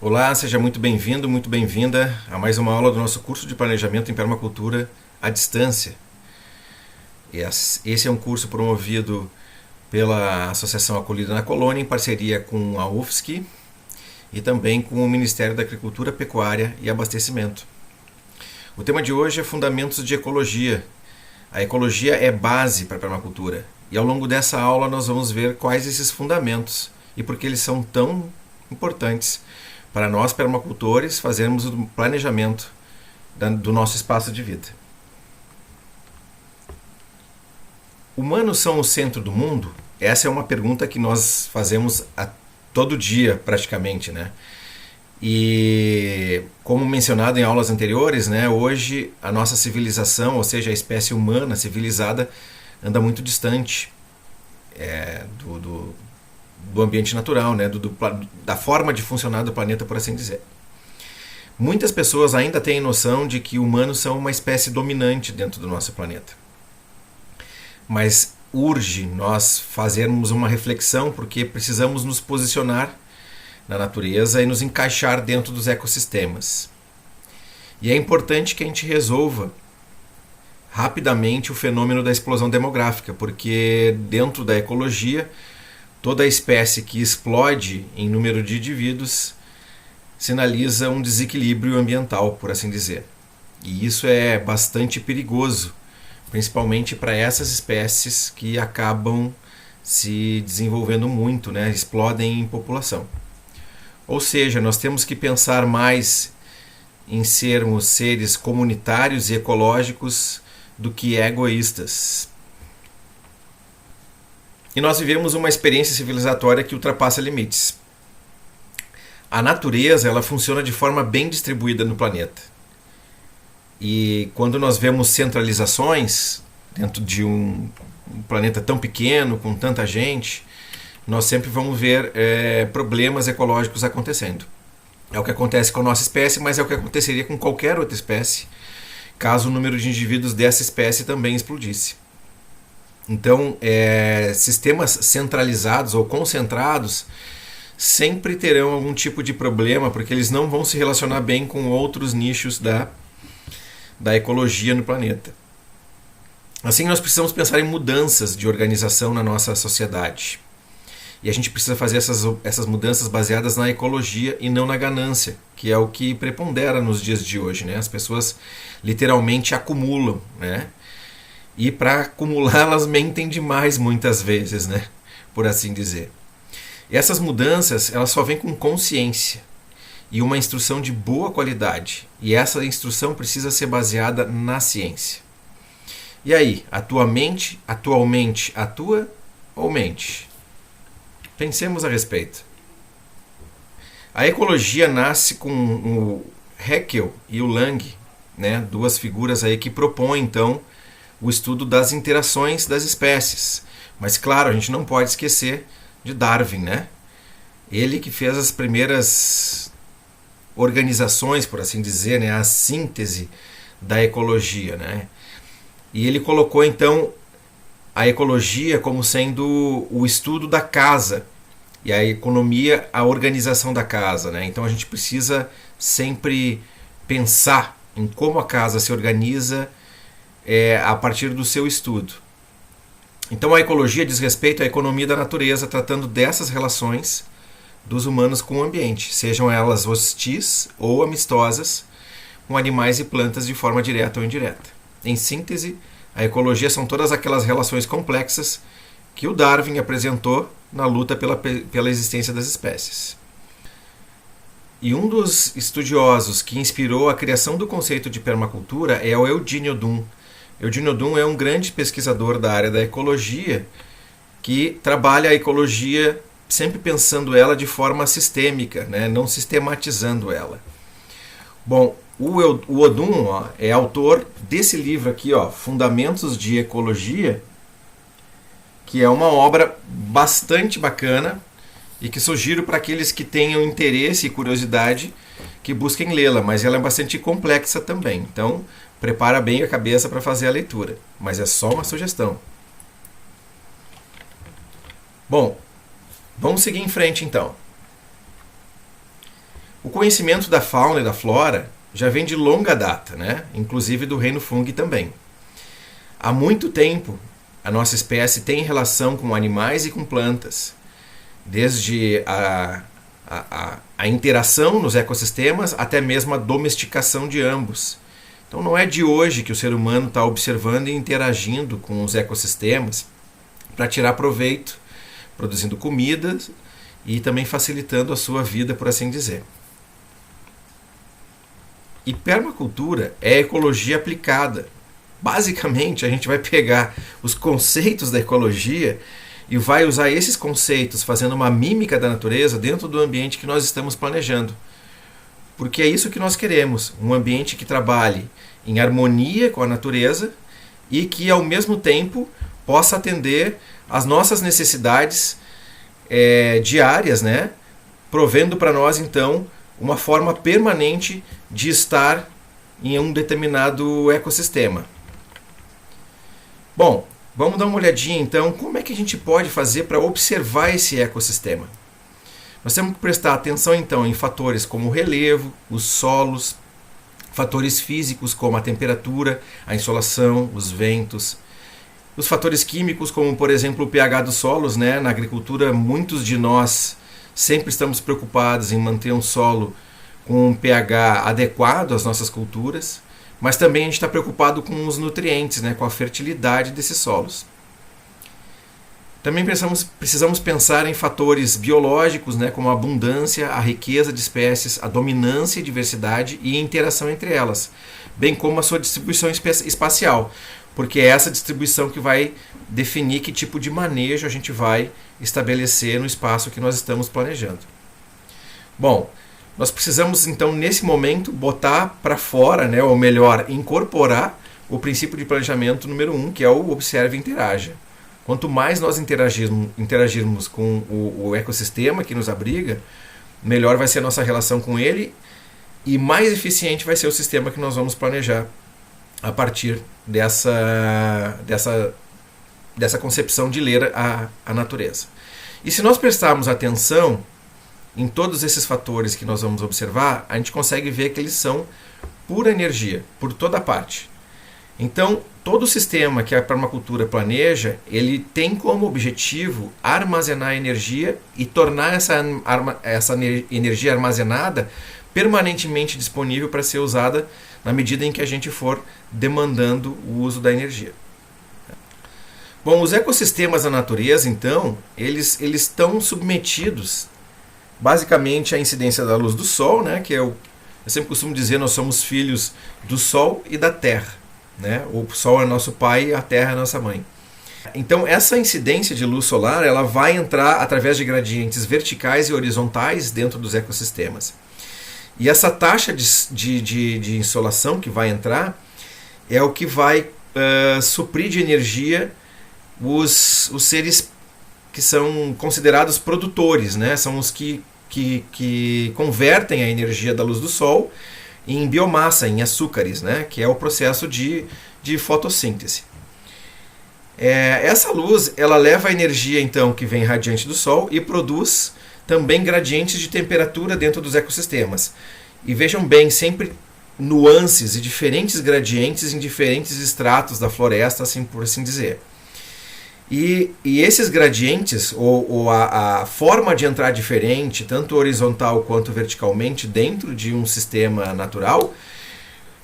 Olá, seja muito bem-vindo, muito bem-vinda a mais uma aula do nosso curso de Planejamento em Permacultura à Distância. Esse é um curso promovido pela Associação Acolhida na Colônia, em parceria com a UFSC e também com o Ministério da Agricultura, Pecuária e Abastecimento. O tema de hoje é Fundamentos de Ecologia. A ecologia é base para a permacultura e ao longo dessa aula nós vamos ver quais esses fundamentos e por que eles são tão importantes para nós permacultores fazermos o planejamento do nosso espaço de vida. Humanos são o centro do mundo? Essa é uma pergunta que nós fazemos todo dia praticamente, né? E como mencionado em aulas anteriores, né, hoje a nossa civilização, ou seja, a espécie humana civilizada, anda muito distante do ambiente natural, né, da forma de funcionar do planeta, por assim dizer. Muitas pessoas ainda têm noção de que humanos são uma espécie dominante dentro do nosso planeta. Mas urge nós fazermos uma reflexão porque precisamos nos posicionar na natureza e nos encaixar dentro dos ecossistemas. E é importante que a gente resolva rapidamente o fenômeno da explosão demográfica, porque dentro da ecologia toda espécie que explode em número de indivíduos sinaliza um desequilíbrio ambiental, por assim dizer. E isso é bastante perigoso, principalmente para essas espécies que acabam se desenvolvendo muito, né? Explodem em população. Ou seja, nós temos que pensar mais em sermos seres comunitários e ecológicos do que egoístas. E nós vivemos uma experiência civilizatória que ultrapassa limites. A natureza ela funciona de forma bem distribuída no planeta. E quando nós vemos centralizações dentro de um planeta tão pequeno, com tanta gente, nós sempre vamos ver problemas ecológicos acontecendo. É o que acontece com a nossa espécie, mas é o que aconteceria com qualquer outra espécie, caso o número de indivíduos dessa espécie também explodisse. Então, sistemas centralizados ou concentrados sempre terão algum tipo de problema, porque eles não vão se relacionar bem com outros nichos da ecologia no planeta. Assim, nós precisamos pensar em mudanças de organização na nossa sociedade. E a gente precisa fazer essas mudanças baseadas na ecologia e não na ganância, que é o que prepondera nos dias de hoje, né? As pessoas literalmente acumulam, né? E para acumular elas mentem demais muitas vezes, né? Por assim dizer. E essas mudanças elas só vêm com consciência e uma instrução de boa qualidade. E essa instrução precisa ser baseada na ciência. E aí, atualmente atua ou mente? Pensemos a respeito. A ecologia nasce com o Haeckel e o Lange, né? Duas figuras aí que propõem então o estudo das interações das espécies. Mas claro, a gente não pode esquecer de Darwin, né? Ele que fez as primeiras organizações, por assim dizer, né? A síntese da ecologia, né? E ele colocou então a ecologia como sendo o estudo da casa e a economia, a organização da casa, né? Então a gente precisa sempre pensar em como a casa se organiza a partir do seu estudo. Então a ecologia diz respeito à economia da natureza, tratando dessas relações dos humanos com o ambiente, sejam elas hostis ou amistosas, com animais e plantas de forma direta ou indireta. Em síntese, a ecologia são todas aquelas relações complexas que o Darwin apresentou na luta pela existência das espécies. E um dos estudiosos que inspirou a criação do conceito de permacultura é o Eugene Odum. Eugene Odum é um grande pesquisador da área da ecologia que trabalha a ecologia sempre pensando ela de forma sistêmica, né? Não sistematizando ela. Bom, o Odum é autor desse livro aqui, Fundamentos de Ecologia, que é uma obra bastante bacana e que sugiro para aqueles que tenham interesse e curiosidade que busquem lê-la, mas ela é bastante complexa também. Então, prepara bem a cabeça para fazer a leitura, mas é só uma sugestão. Bom, vamos seguir em frente então. O conhecimento da fauna e da flora já vem de longa data, né? Inclusive do reino fungo também. Há muito tempo, a nossa espécie tem relação com animais e com plantas, desde a interação nos ecossistemas até mesmo a domesticação de ambos. Então não é de hoje que o ser humano está observando e interagindo com os ecossistemas para tirar proveito, produzindo comida e também facilitando a sua vida, por assim dizer. E permacultura é ecologia aplicada. Basicamente, a gente vai pegar os conceitos da ecologia e vai usar esses conceitos fazendo uma mímica da natureza dentro do ambiente que nós estamos planejando. Porque é isso que nós queremos, um ambiente que trabalhe em harmonia com a natureza e que, ao mesmo tempo, possa atender às nossas necessidades diárias, né? Provendo para nós, então, uma forma permanente de estar em um determinado ecossistema. Bom, vamos dar uma olhadinha, então, como é que a gente pode fazer para observar esse ecossistema. Nós temos que prestar atenção, então, em fatores como o relevo, os solos, fatores físicos como a temperatura, a insolação, os ventos, os fatores químicos como, por exemplo, o pH dos solos, né? Na agricultura, muitos de nós sempre estamos preocupados em manter um solo com um pH adequado às nossas culturas, mas também a gente está preocupado com os nutrientes, né? Com a fertilidade desses solos. Também precisamos pensar em fatores biológicos, né, como a abundância, a riqueza de espécies, a dominância e diversidade e a interação entre elas, bem como a sua distribuição espacial, porque é essa distribuição que vai definir que tipo de manejo a gente vai estabelecer no espaço que nós estamos planejando. Bom, nós precisamos então nesse momento botar para fora, né, ou melhor, incorporar o princípio de planejamento número 1, que é o observe e interaja. Quanto mais nós interagirmos com o ecossistema que nos abriga, melhor vai ser a nossa relação com ele e mais eficiente vai ser o sistema que nós vamos planejar a partir dessa concepção de ler a natureza. E se nós prestarmos atenção em todos esses fatores que nós vamos observar, a gente consegue ver que eles são pura energia, por toda parte. Então, todo o sistema que a permacultura planeja, ele tem como objetivo armazenar energia e tornar essa energia armazenada permanentemente disponível para ser usada na medida em que a gente for demandando o uso da energia. Bom, os ecossistemas da natureza, então, eles estão submetidos basicamente à incidência da luz do Sol, né, que eu sempre costumo dizer, nós somos filhos do Sol e da Terra. Né? O Sol é nosso pai e a Terra é nossa mãe. Então essa incidência de luz solar ela vai entrar através de gradientes verticais e horizontais dentro dos ecossistemas. E essa taxa de insolação que vai entrar é o que vai suprir de energia os seres que são considerados produtores, né? São os que convertem a energia da luz do Sol em biomassa, em açúcares, né? Que é o processo de fotossíntese. Essa luz ela leva a energia então que vem radiante do Sol e produz também gradientes de temperatura dentro dos ecossistemas. E vejam bem, sempre nuances e diferentes gradientes em diferentes estratos da floresta, assim por assim dizer. E esses gradientes, ou a forma de entrar diferente, tanto horizontal quanto verticalmente, dentro de um sistema natural,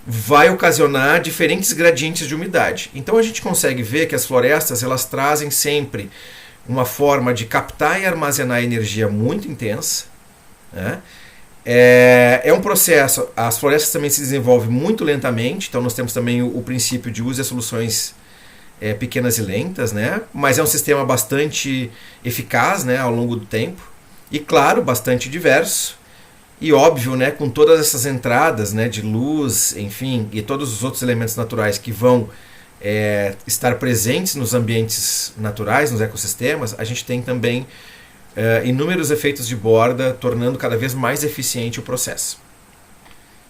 vai ocasionar diferentes gradientes de umidade. Então a gente consegue ver que as florestas elas trazem sempre uma forma de captar e armazenar energia muito intensa. Né? É um processo, as florestas também se desenvolvem muito lentamente, então nós temos também o princípio de uso de soluções pequenas e lentas, né? Mas é um sistema bastante eficaz, né, ao longo do tempo e, claro, bastante diverso e óbvio, né, com todas essas entradas, né, de luz, enfim, e todos os outros elementos naturais que vão estar presentes nos ambientes naturais, nos ecossistemas, a gente tem também inúmeros efeitos de borda, tornando cada vez mais eficiente o processo.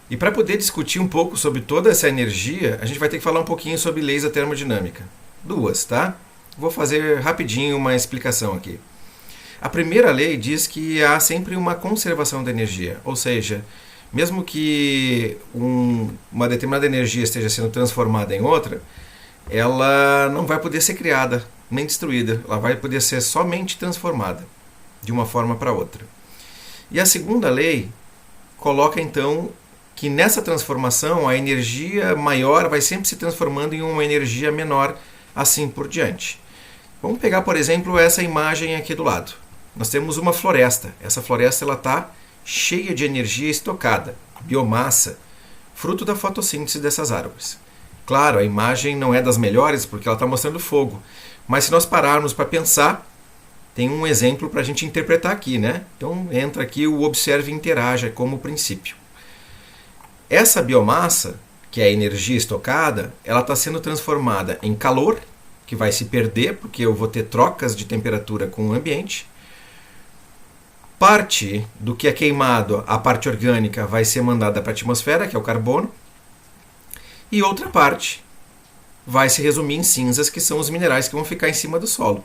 E para poder discutir um pouco sobre toda essa energia, a gente vai ter que falar um pouquinho sobre leis da termodinâmica. Duas, tá? Vou fazer rapidinho uma explicação aqui. A primeira lei diz que há sempre uma conservação da energia, ou seja, mesmo que uma determinada energia esteja sendo transformada em outra, ela não vai poder ser criada nem destruída, ela vai poder ser somente transformada de uma forma para outra. E a segunda lei coloca então que nessa transformação a energia maior vai sempre se transformando em uma energia menor, assim por diante. Vamos pegar, por exemplo, essa imagem aqui do lado. Nós temos uma floresta. Essa floresta está cheia de energia estocada, biomassa, fruto da fotossíntese dessas árvores. Claro, a imagem não é das melhores porque ela está mostrando fogo, mas se nós pararmos para pensar, tem um exemplo para a gente interpretar aqui, né? Então entra aqui o observe e interaja como princípio. Essa biomassa, que é a energia estocada, ela está sendo transformada em calor, que vai se perder porque eu vou ter trocas de temperatura com o ambiente. Parte do que é queimado, a parte orgânica, vai ser mandada para a atmosfera, que é o carbono, e outra parte vai se resumir em cinzas, que são os minerais que vão ficar em cima do solo.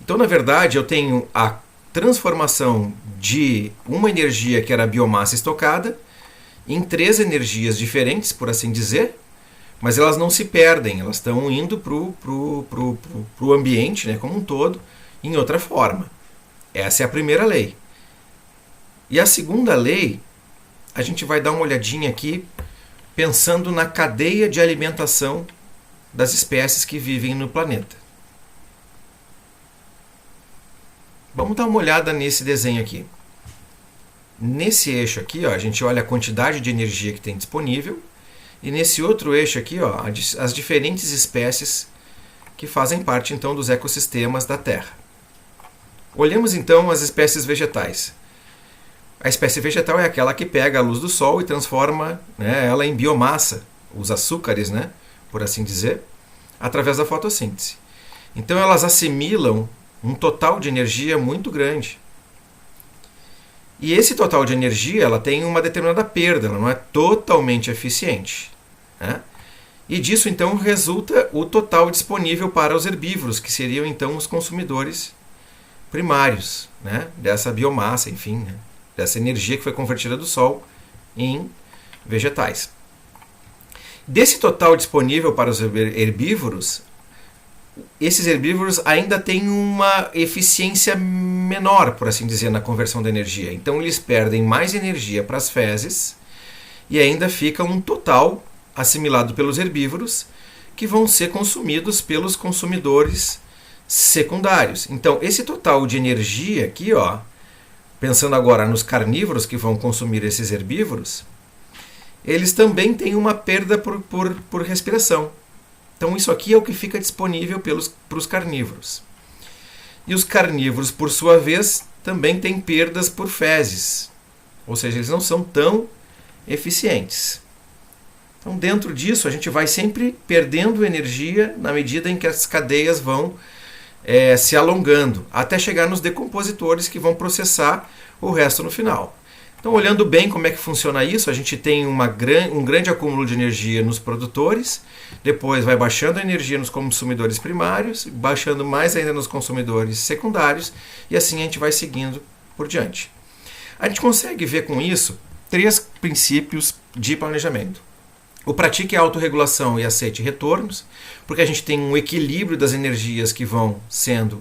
Então, na verdade, eu tenho a transformação de uma energia que era biomassa estocada em 3 energias diferentes, por assim dizer, mas elas não se perdem, elas estão indo para o ambiente, né, como um todo, em outra forma. Essa é a primeira lei. E a segunda lei, a gente vai dar uma olhadinha aqui, pensando na cadeia de alimentação das espécies que vivem no planeta. Vamos dar uma olhada nesse desenho aqui. Nesse eixo aqui, ó, a gente olha a quantidade de energia que tem disponível, e nesse outro eixo aqui, ó, as diferentes espécies que fazem parte então dos ecossistemas da Terra. Olhemos então as espécies vegetais. A espécie vegetal é aquela que pega a luz do sol e transforma, né, ela em biomassa, os açúcares, né, por assim dizer, através da fotossíntese. Então elas assimilam um total de energia muito grande. E esse total de energia ela tem uma determinada perda, ela não é totalmente eficiente, né? E disso então resulta o total disponível para os herbívoros, que seriam então os consumidores primários, né, dessa biomassa, enfim, né, dessa energia que foi convertida do sol em vegetais. Desse total disponível para os herbívoros, esses herbívoros ainda têm uma eficiência menor, por assim dizer, na conversão da energia. Então eles perdem mais energia para as fezes e ainda fica um total assimilado pelos herbívoros que vão ser consumidos pelos consumidores secundários. Então esse total de energia aqui, ó, pensando agora nos carnívoros que vão consumir esses herbívoros, eles também têm uma perda por respiração. Então isso aqui é o que fica disponível para os carnívoros. E os carnívoros, por sua vez, também têm perdas por fezes. Ou seja, eles não são tão eficientes. Então dentro disso a gente vai sempre perdendo energia na medida em que as cadeias vão se alongando, até chegar nos decompositores que vão processar o resto no final. Então, olhando bem como é que funciona isso, a gente tem um grande acúmulo de energia nos produtores, depois vai baixando a energia nos consumidores primários, baixando mais ainda nos consumidores secundários, e assim a gente vai seguindo por diante. A gente consegue ver com isso 3 princípios de planejamento. O pratique a autorregulação e aceite retornos, porque a gente tem um equilíbrio das energias que vão sendo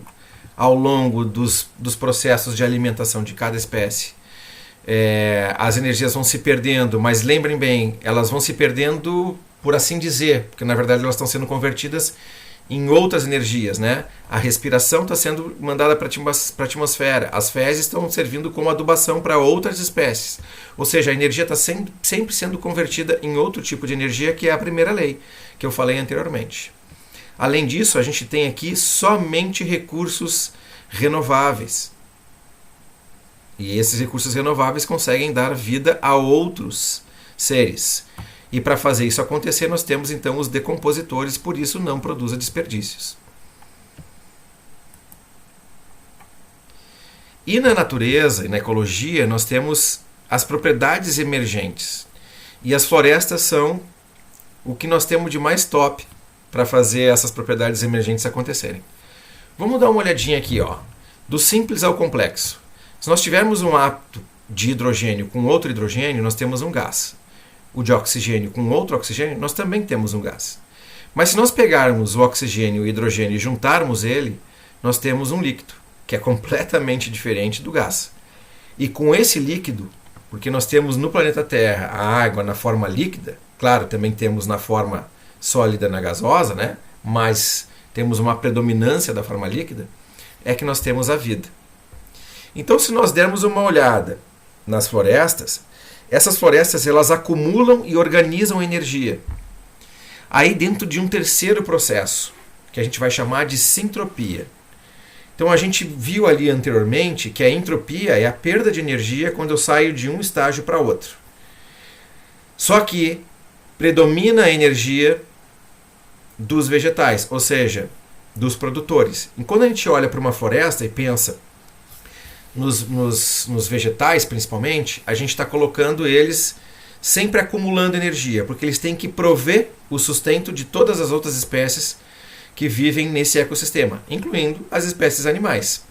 ao longo dos processos de alimentação de cada espécie. As energias vão se perdendo, mas lembrem bem, elas vão se perdendo por assim dizer, porque na verdade elas estão sendo convertidas em outras energias, né? A respiração está sendo mandada para a atmosfera, as fezes estão servindo como adubação para outras espécies, ou seja, a energia está sempre sendo convertida em outro tipo de energia, que é a primeira lei, que eu falei anteriormente. Além disso, a gente tem aqui somente recursos renováveis. E esses recursos renováveis conseguem dar vida a outros seres. E para fazer isso acontecer, nós temos então os decompositores, por isso não produza desperdícios. E na natureza e na ecologia, nós temos as propriedades emergentes. E as florestas são o que nós temos de mais top para fazer essas propriedades emergentes acontecerem. Vamos dar uma olhadinha aqui, ó. Do simples ao complexo. Se nós tivermos um átomo de hidrogênio com outro hidrogênio, nós temos um gás. O de oxigênio com outro oxigênio, nós também temos um gás. Mas se nós pegarmos o oxigênio e o hidrogênio e juntarmos ele, nós temos um líquido, que é completamente diferente do gás. E com esse líquido, porque nós temos no planeta Terra a água na forma líquida, claro, também temos na forma sólida na gasosa, né? Mas temos uma predominância da forma líquida, é que nós temos a vida. Então, se nós dermos uma olhada nas florestas, essas florestas elas acumulam e organizam energia. Aí dentro de um terceiro processo, que a gente vai chamar de sintropia. Então a gente viu ali anteriormente que a entropia é a perda de energia quando eu saio de um estágio para outro. Só que predomina a energia dos vegetais, ou seja, dos produtores. E quando a gente olha para uma floresta e pensa nos vegetais principalmente, a gente está colocando eles sempre acumulando energia, porque eles têm que prover o sustento de todas as outras espécies que vivem nesse ecossistema, incluindo as espécies animais.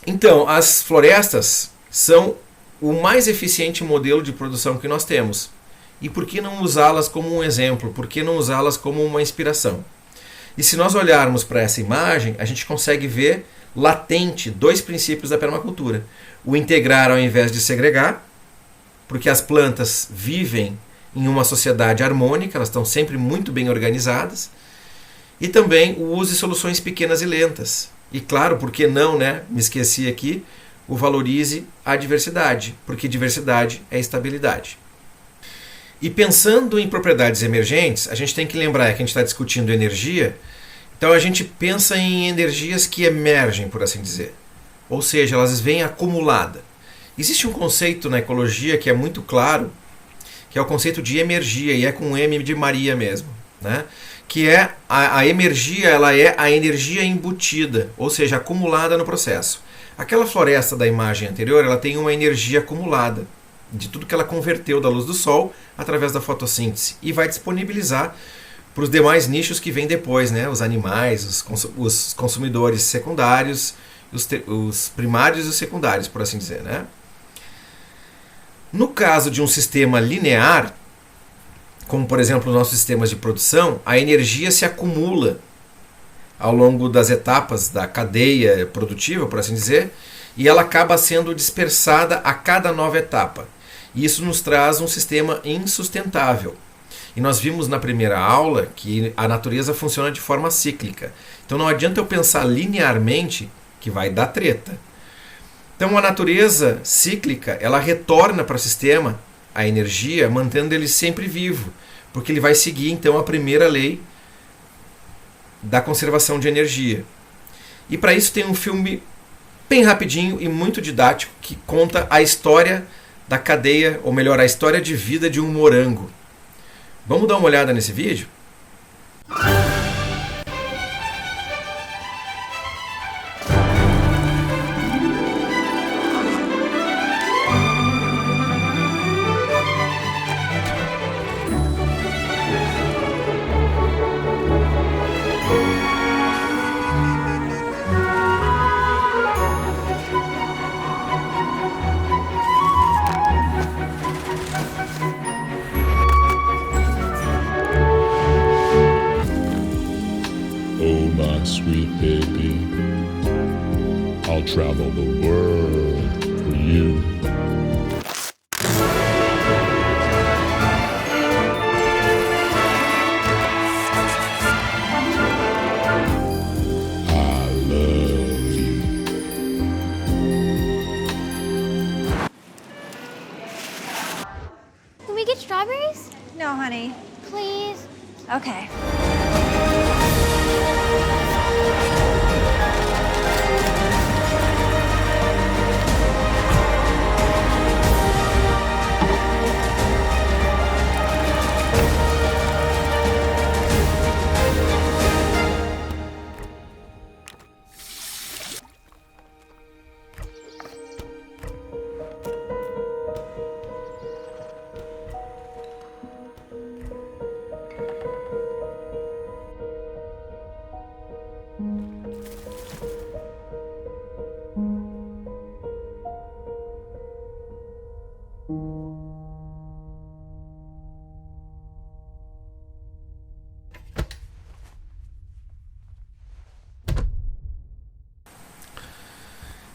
Então, as florestas são o mais eficiente modelo de produção que nós temos. E por que não usá-las como um exemplo? Por que não usá-las como uma inspiração? E se nós olharmos para essa imagem, a gente consegue ver latente dois princípios da permacultura. O integrar ao invés de segregar, porque as plantas vivem em uma sociedade harmônica, elas estão sempre muito bem organizadas. E também o uso de soluções pequenas e lentas. E claro, por que não, né? Me esqueci aqui, o valorize a diversidade, porque diversidade é estabilidade. E pensando em propriedades emergentes, a gente tem que lembrar que a gente está discutindo energia, então a gente pensa em energias que emergem, por assim dizer. Ou seja, elas vêm acumulada. Existe um conceito na ecologia que é muito claro, que é o conceito de emergia, e é com M de Maria mesmo, né? Que é a emergia, ela é a energia embutida, ou seja, acumulada no processo. Aquela floresta da imagem anterior, ela tem uma energia acumulada de tudo que ela converteu da luz do sol através da fotossíntese e vai disponibilizar para os demais nichos que vêm depois, né? Os animais, os consumidores secundários, os primários e os secundários, por assim dizer, né? No caso de um sistema linear, como por exemplo os nossos sistemas de produção, a energia se acumula ao longo das etapas da cadeia produtiva, por assim dizer, e ela acaba sendo dispersada a cada nova etapa. E isso nos traz um sistema insustentável. E nós vimos na primeira aula que a natureza funciona de forma cíclica. Então não adianta eu pensar linearmente que vai dar treta. Então a natureza cíclica, ela retorna para o sistema a energia, mantendo ele sempre vivo, porque ele vai seguir então a primeira lei da conservação de energia. E para isso tem um filme bem rapidinho e muito didático que conta a história da cadeia, ou melhor, a história de vida de um morango. Vamos dar uma olhada nesse vídeo? Sweet baby, I'll travel the world for you. I love you. Can we get strawberries? No, honey. Please. Okay.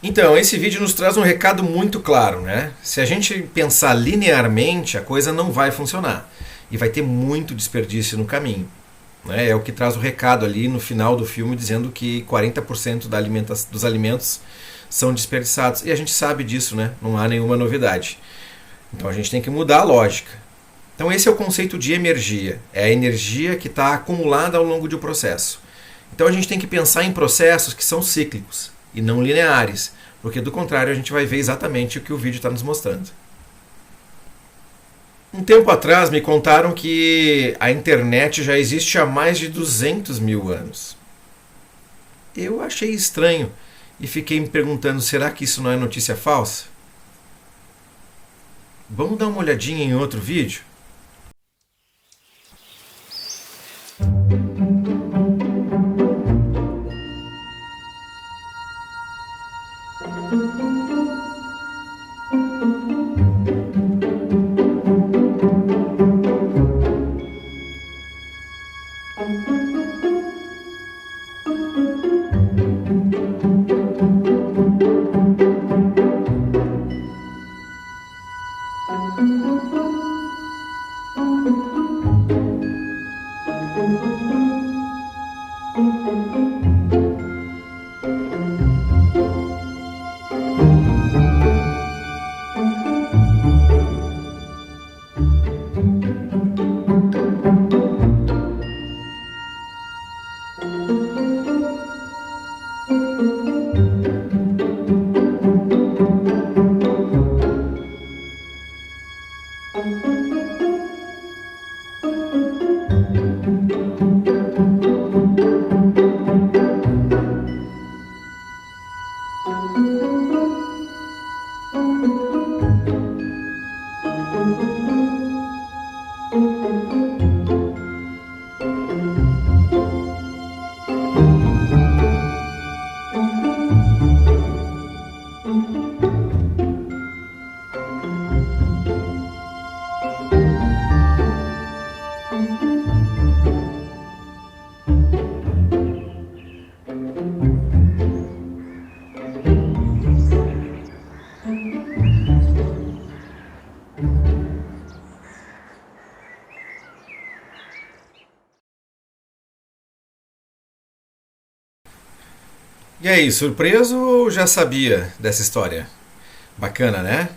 Então, esse vídeo nos traz um recado muito claro, né? Se a gente pensar linearmente, a coisa não vai funcionar. E vai ter muito desperdício no caminho. Né? É o que traz o recado ali no final do filme, dizendo que 40% dos alimentos são desperdiçados. E a gente sabe disso, né? Não há nenhuma novidade. Então a gente tem que mudar a lógica. Então esse é o conceito de emergia. É a energia que está acumulada ao longo de um processo. Então a gente tem que pensar em processos que são cíclicos e não lineares, porque do contrário a gente vai ver exatamente o que o vídeo está nos mostrando. Um tempo atrás me contaram que a internet já existe há mais de 200 mil anos. Eu achei estranho e fiquei me perguntando, será que isso não é notícia falsa? Vamos dar uma olhadinha em outro vídeo? E aí, surpreso ou já sabia dessa história? Bacana, né?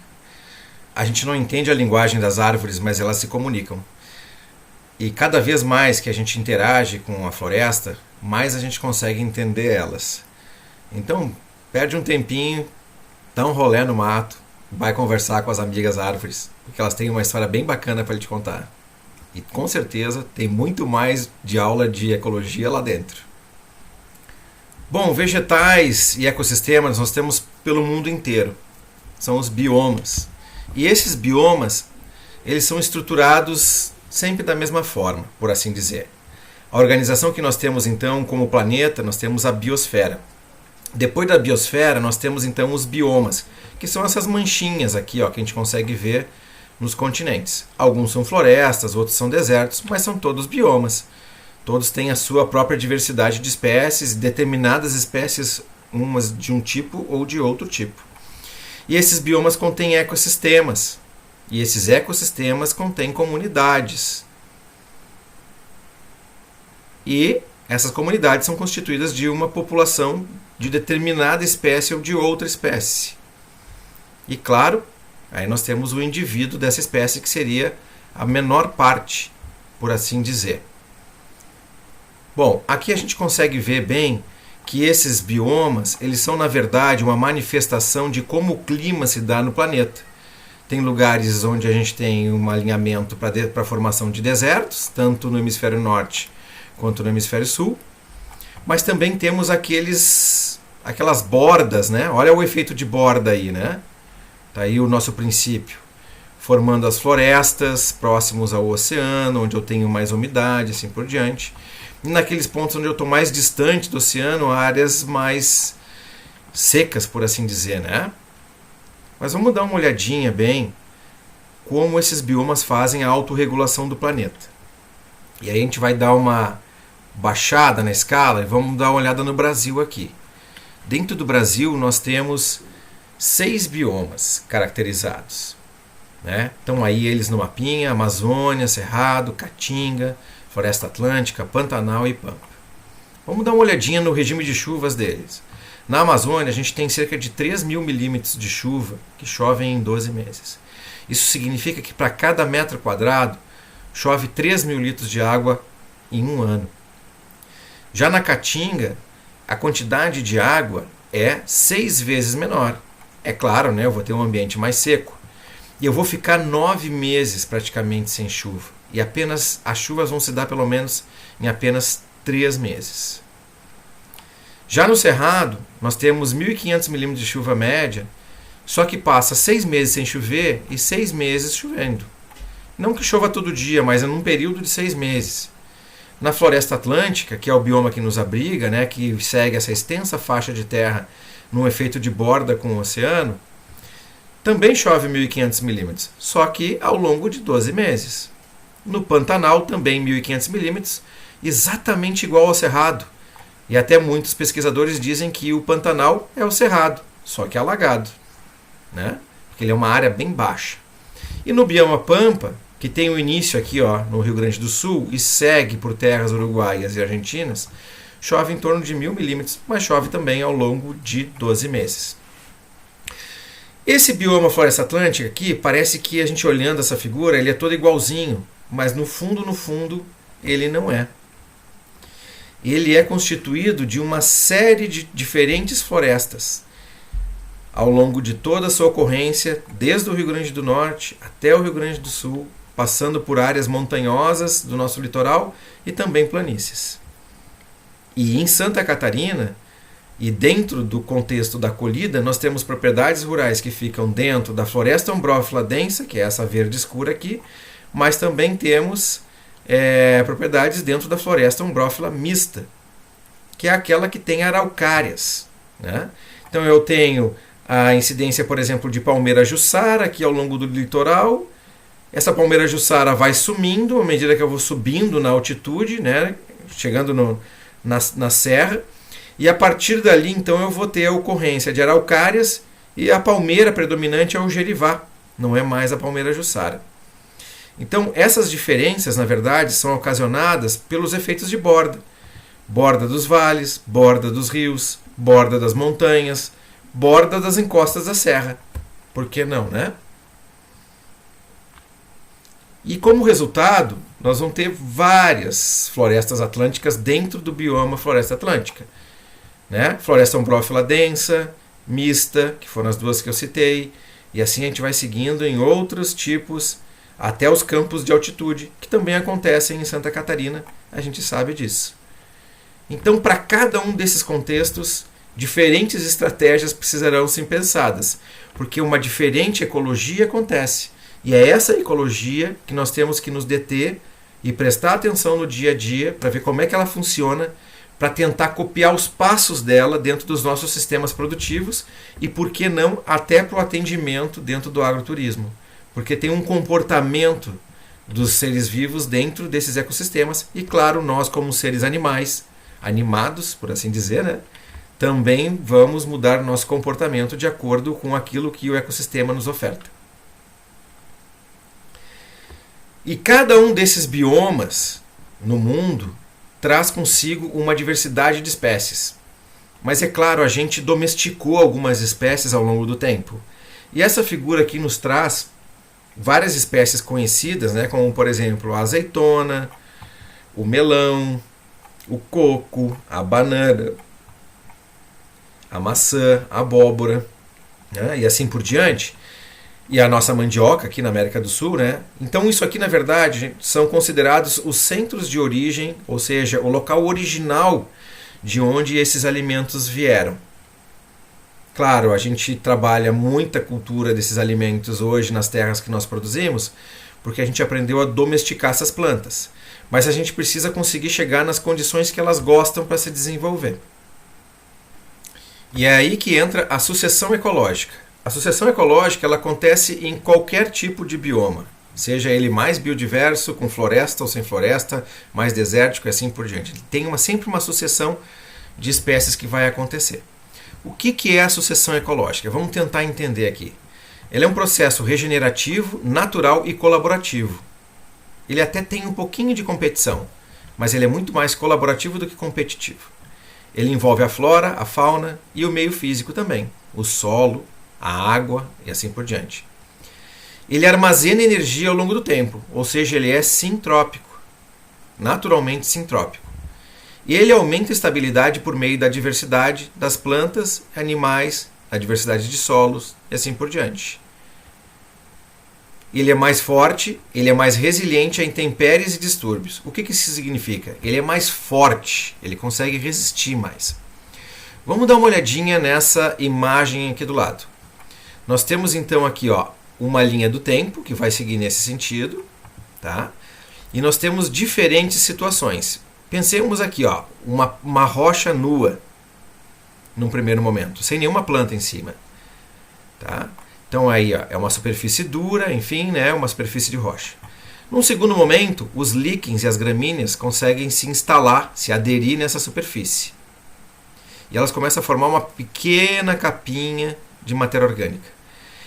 A gente não entende a linguagem das árvores, mas elas se comunicam. E cada vez mais que a gente interage com a floresta, mais a gente consegue entender elas. Então, perde um tempinho, dá um rolê no mato, vai conversar com as amigas árvores, porque elas têm uma história bem bacana para lhe contar. E com certeza tem muito mais de aula de ecologia lá dentro. Bom, vegetais e ecossistemas nós temos pelo mundo inteiro. São os biomas. E esses biomas, eles são estruturados sempre da mesma forma, por assim dizer. A organização que nós temos então como planeta, nós temos a biosfera. Depois da biosfera, nós temos então os biomas, que são essas manchinhas aqui, ó, que a gente consegue ver nos continentes. Alguns são florestas, outros são desertos, mas são todos biomas. Todos têm a sua própria diversidade de espécies, determinadas espécies, umas de um tipo ou de outro tipo. E esses biomas contêm ecossistemas. E esses ecossistemas contêm comunidades. E essas comunidades são constituídas de uma população de determinada espécie ou de outra espécie. E claro, aí nós temos o indivíduo dessa espécie, que seria a menor parte, por assim dizer. Bom, aqui a gente consegue ver bem que esses biomas, eles são na verdade uma manifestação de como o clima se dá no planeta. Tem lugares onde a gente tem um alinhamento para a formação de desertos, tanto no hemisfério norte quanto no hemisfério sul, mas também temos aquelas bordas, né? Olha o efeito de borda aí, né? Tá aí o nosso princípio, formando as florestas próximos ao oceano, onde eu tenho mais umidade, assim por diante. E naqueles pontos onde eu estou mais distante do oceano, áreas mais secas, por assim dizer, né? Mas vamos dar uma olhadinha bem como esses biomas fazem a autorregulação do planeta. E aí a gente vai dar uma baixada na escala e vamos dar uma olhada no Brasil aqui. Dentro do Brasil, nós temos 6 biomas caracterizados, né? Estão aí eles no mapinha: Amazônia, Cerrado, Caatinga, Floresta Atlântica, Pantanal e Pampa. Vamos dar uma olhadinha no regime de chuvas deles. Na Amazônia, a gente tem cerca de 3.000 milímetros de chuva que chovem em 12 meses. Isso significa que para cada metro quadrado chove 3.000 litros de água em um ano. Já na Caatinga, a quantidade de água é 6 vezes menor. É claro, né, eu vou ter um ambiente mais seco. E eu vou ficar 9 meses praticamente sem chuva. E as chuvas vão se dar pelo menos em apenas 3 meses. Já no Cerrado, nós temos 1.500 milímetros de chuva média, só que passa 6 meses sem chover e 6 meses chovendo. Não que chova todo dia, mas é num período de 6 meses. Na Floresta Atlântica, que é o bioma que nos abriga, né, que segue essa extensa faixa de terra num efeito de borda com o oceano, também chove 1.500 milímetros, só que ao longo de 12 meses. No Pantanal, também 1.500 milímetros, exatamente igual ao Cerrado. E até muitos pesquisadores dizem que o Pantanal é o Cerrado, só que alagado, né? Porque ele é uma área bem baixa. E no bioma Pampa, que tem o início aqui, ó, no Rio Grande do Sul e segue por terras uruguaias e argentinas, chove em torno de 1.000 milímetros, mas chove também ao longo de 12 meses. Esse bioma Floresta Atlântica aqui, parece que a gente olhando essa figura, ele é todo igualzinho, mas no fundo, ele não é. Ele é constituído de uma série de diferentes florestas ao longo de toda a sua ocorrência, desde o Rio Grande do Norte até o Rio Grande do Sul, passando por áreas montanhosas do nosso litoral e também planícies. E em Santa Catarina, e dentro do contexto da colhida, nós temos propriedades rurais que ficam dentro da floresta ombrófila densa, que é essa verde escura aqui, mas também temos propriedades dentro da floresta ombrófila mista, que é aquela que tem araucárias, né? Então eu tenho a incidência, por exemplo, de palmeira jussara aqui ao longo do litoral. Essa palmeira jussara vai sumindo à medida que eu vou subindo na altitude, né? Chegando na serra, e a partir dali então eu vou ter a ocorrência de araucárias, e a palmeira predominante é o gerivá, não é mais a palmeira jussara. Então, essas diferenças, na verdade, são ocasionadas pelos efeitos de borda. Borda dos vales, borda dos rios, borda das montanhas, borda das encostas da serra. Por que não, né? E como resultado, nós vamos ter várias florestas atlânticas dentro do bioma Floresta Atlântica, né? Floresta ombrófila densa, mista, que foram as duas que eu citei, e assim a gente vai seguindo em outros tipos, até os campos de altitude, que também acontecem em Santa Catarina, a gente sabe disso. Então, para cada um desses contextos, diferentes estratégias precisarão ser pensadas, porque uma diferente ecologia acontece. E é essa ecologia que nós temos que nos deter e prestar atenção no dia a dia para ver como é que ela funciona, para tentar copiar os passos dela dentro dos nossos sistemas produtivos e, por que não, até para o atendimento dentro do agroturismo. Porque tem um comportamento dos seres vivos dentro desses ecossistemas e, claro, nós como seres animais, animados, por assim dizer, né, também vamos mudar nosso comportamento de acordo com aquilo que o ecossistema nos oferta. E cada um desses biomas no mundo traz consigo uma diversidade de espécies. Mas é claro, a gente domesticou algumas espécies ao longo do tempo. E essa figura aqui nos traz várias espécies conhecidas, né, como por exemplo a azeitona, o melão, o coco, a banana, a maçã, a abóbora, né, e assim por diante. E a nossa mandioca aqui na América do Sul, né? Então isso aqui, na verdade, são considerados os centros de origem, ou seja, o local original de onde esses alimentos vieram. Claro, a gente trabalha muita cultura desses alimentos hoje nas terras que nós produzimos, porque a gente aprendeu a domesticar essas plantas. Mas a gente precisa conseguir chegar nas condições que elas gostam para se desenvolver. E é aí que entra a sucessão ecológica. A sucessão ecológica ela acontece em qualquer tipo de bioma, seja ele mais biodiverso, com floresta ou sem floresta, mais desértico e assim por diante. Tem sempre uma sucessão de espécies que vai acontecer. O que é a sucessão ecológica? Vamos tentar entender aqui. Ele é um processo regenerativo, natural e colaborativo. Ele até tem um pouquinho de competição, mas ele é muito mais colaborativo do que competitivo. Ele envolve a flora, a fauna e o meio físico também, o solo, a água e assim por diante. Ele armazena energia ao longo do tempo, ou seja, ele é sintrópico, naturalmente sintrópico. E ele aumenta a estabilidade por meio da diversidade das plantas, animais, a diversidade de solos e assim por diante. Ele é mais forte, ele é mais resiliente a intempéries e distúrbios. O que isso significa? Ele é mais forte, ele consegue resistir mais. Vamos dar uma olhadinha nessa imagem aqui do lado. Nós temos então aqui uma linha do tempo, que vai seguir nesse sentido, tá? E nós temos diferentes situações. Pensemos aqui, uma rocha nua, num primeiro momento, sem nenhuma planta em cima. Tá? Então aí é uma superfície dura, enfim, né, uma superfície de rocha. Num segundo momento, os líquens e as gramíneas conseguem se instalar, se aderir nessa superfície. E elas começam a formar uma pequena capinha de matéria orgânica.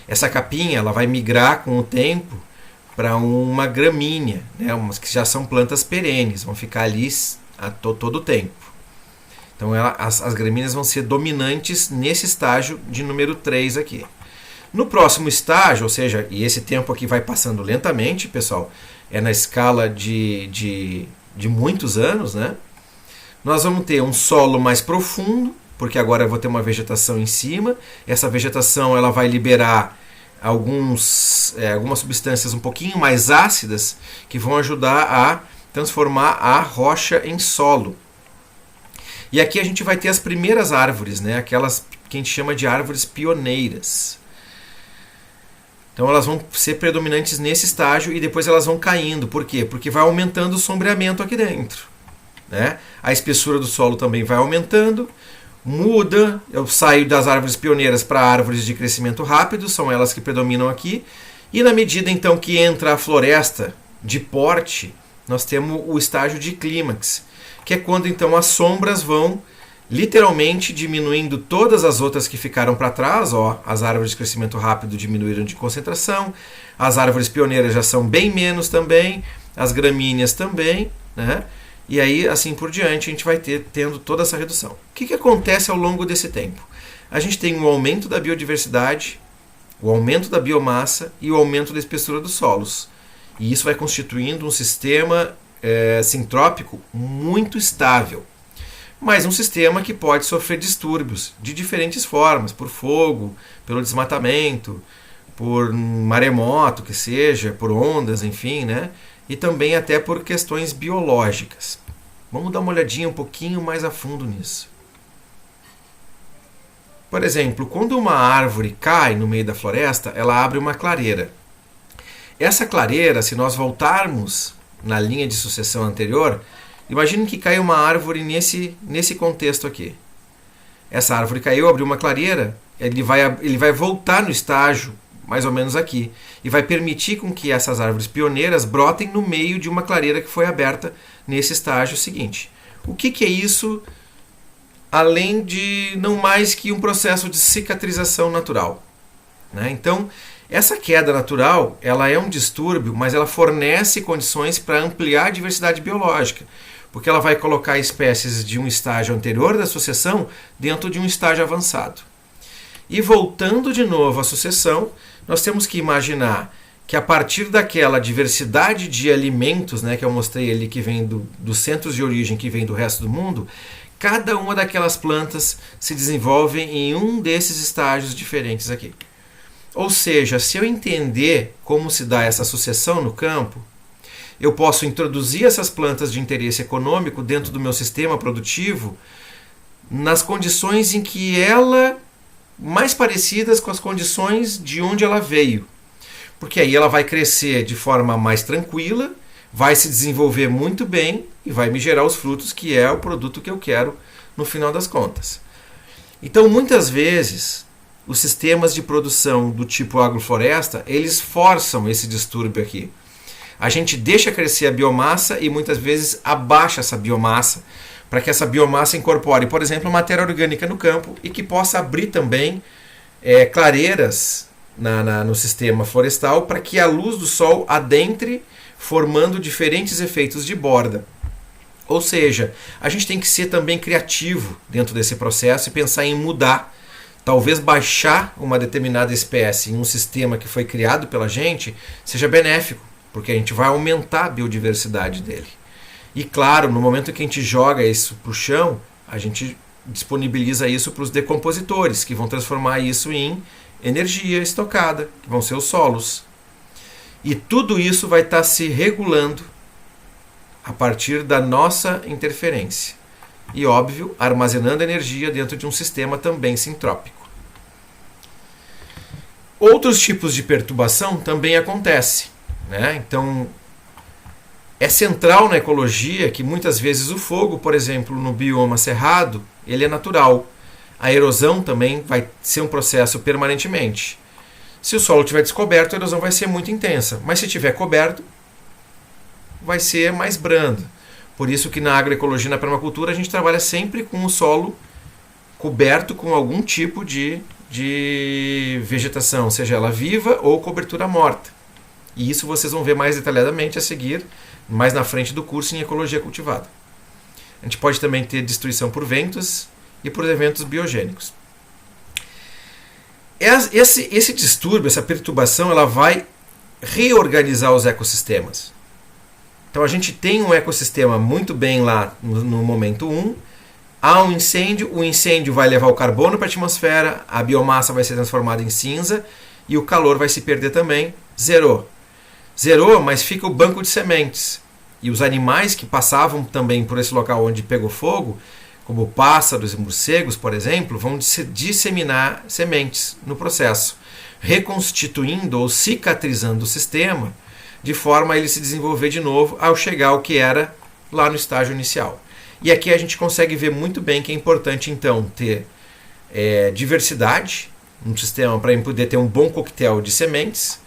Essa capinha ela vai migrar com o tempo para uma gramínea, né, umas que já são plantas perenes, vão ficar ali todo o tempo. Então as gramíneas vão ser dominantes nesse estágio de número 3 aqui. No próximo estágio, ou seja, e esse tempo aqui vai passando lentamente, pessoal, é na escala de muitos anos, né? Nós vamos ter um solo mais profundo, porque agora eu vou ter uma vegetação em cima. Essa vegetação ela vai liberar algumas substâncias um pouquinho mais ácidas que vão ajudar a transformar a rocha em solo. E aqui a gente vai ter as primeiras árvores, né? Aquelas que a gente chama de árvores pioneiras. Então elas vão ser predominantes nesse estágio e depois elas vão caindo. Por quê? Porque vai aumentando o sombreamento aqui dentro, né? A espessura do solo também vai aumentando. Muda, eu saio das árvores pioneiras para árvores de crescimento rápido, são elas que predominam aqui. E na medida então que entra a floresta de porte, nós temos o estágio de clímax, que é quando então as sombras vão literalmente diminuindo todas as outras que ficaram para trás. As árvores de crescimento rápido diminuíram de concentração, as árvores pioneiras já são bem menos também, as gramíneas também, né? E aí assim por diante a gente vai tendo toda essa redução. O que acontece ao longo desse tempo? A gente tem um aumento da biodiversidade, o aumento da biomassa e o aumento da espessura dos solos. E isso vai constituindo um sistema sintrópico muito estável. Mas um sistema que pode sofrer distúrbios de diferentes formas, por fogo, pelo desmatamento, por maremoto que seja, por ondas, enfim, né? E também até por questões biológicas. Vamos dar uma olhadinha um pouquinho mais a fundo nisso. Por exemplo, quando uma árvore cai no meio da floresta, ela abre uma clareira. Essa clareira, se nós voltarmos na linha de sucessão anterior, imagine que caiu uma árvore nesse contexto aqui. Essa árvore caiu, abriu uma clareira, ele vai voltar no estágio, mais ou menos aqui, e vai permitir com que essas árvores pioneiras brotem no meio de uma clareira que foi aberta nesse estágio seguinte. O que é isso, além de não mais que um processo de cicatrização natural, né? Então, essa queda natural ela é um distúrbio, mas ela fornece condições para ampliar a diversidade biológica, porque ela vai colocar espécies de um estágio anterior da sucessão dentro de um estágio avançado. E voltando de novo à sucessão, nós temos que imaginar que a partir daquela diversidade de alimentos, né, que eu mostrei ali, que vem dos centros de origem, que vem do resto do mundo, cada uma daquelas plantas se desenvolve em um desses estágios diferentes aqui. Ou seja, se eu entender como se dá essa sucessão no campo, eu posso introduzir essas plantas de interesse econômico dentro do meu sistema produtivo nas condições em que ela mais parecidas com as condições de onde ela veio. Porque aí ela vai crescer de forma mais tranquila, vai se desenvolver muito bem e vai me gerar os frutos, que é o produto que eu quero no final das contas. Então, muitas vezes, os sistemas de produção do tipo agrofloresta, eles forçam esse distúrbio aqui. A gente deixa crescer a biomassa e muitas vezes abaixa essa biomassa para que essa biomassa incorpore, por exemplo, matéria orgânica no campo e que possa abrir também clareiras no sistema florestal para que a luz do sol adentre, formando diferentes efeitos de borda. Ou seja, a gente tem que ser também criativo dentro desse processo e pensar em mudar, talvez baixar uma determinada espécie em um sistema que foi criado pela gente seja benéfico, porque a gente vai aumentar a biodiversidade dele. E claro, no momento que a gente joga isso para o chão, a gente disponibiliza isso para os decompositores, que vão transformar isso em energia estocada, que vão ser os solos. E tudo isso vai estar se regulando a partir da nossa interferência. E, óbvio, armazenando energia dentro de um sistema também sintrópico. Outros tipos de perturbação também acontecem, né? Então, é central na ecologia que muitas vezes o fogo, por exemplo, no bioma cerrado, ele é natural. A erosão também vai ser um processo permanentemente. Se o solo estiver descoberto, a erosão vai ser muito intensa. Mas se estiver coberto, vai ser mais brando. Por isso que na agroecologia e na permacultura a gente trabalha sempre com o solo coberto com algum tipo de vegetação, seja ela viva ou cobertura morta. E isso vocês vão ver mais detalhadamente a seguir, mais na frente do curso em ecologia cultivada. A gente pode também ter destruição por ventos e por eventos biogênicos. Esse distúrbio, essa perturbação, ela vai reorganizar os ecossistemas. Então a gente tem um ecossistema muito bem lá no momento 1, há um incêndio, o incêndio vai levar o carbono para a atmosfera, a biomassa vai ser transformada em cinza e o calor vai se perder também, zerou. Zerou, mas fica o banco de sementes. E os animais que passavam também por esse local onde pegou fogo, como pássaros e morcegos, por exemplo, vão disseminar sementes no processo, reconstituindo ou cicatrizando o sistema, de forma a ele se desenvolver de novo ao chegar ao que era lá no estágio inicial. E aqui a gente consegue ver muito bem que é importante, então, ter diversidade no sistema para poder ter um bom coquetel de sementes.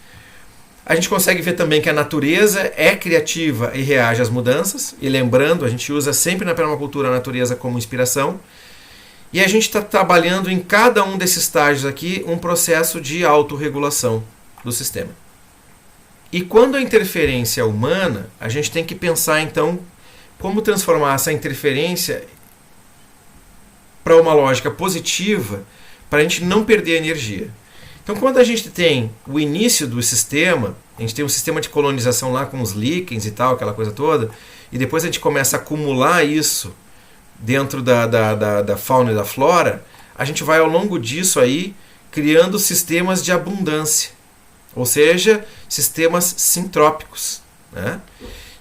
A gente consegue ver também que a natureza é criativa e reage às mudanças. E lembrando, a gente usa sempre na permacultura a natureza como inspiração. E a gente está trabalhando em cada um desses estágios aqui um processo de autorregulação do sistema. E quando a interferência é humana, a gente tem que pensar então como transformar essa interferência para uma lógica positiva para a gente não perder energia. Então, quando a gente tem o início do sistema, a gente tem um sistema de colonização lá com os líquens e tal, aquela coisa toda, e depois a gente começa a acumular isso dentro da fauna e da flora, a gente vai ao longo disso aí criando sistemas de abundância, ou seja, sistemas sintrópicos, né?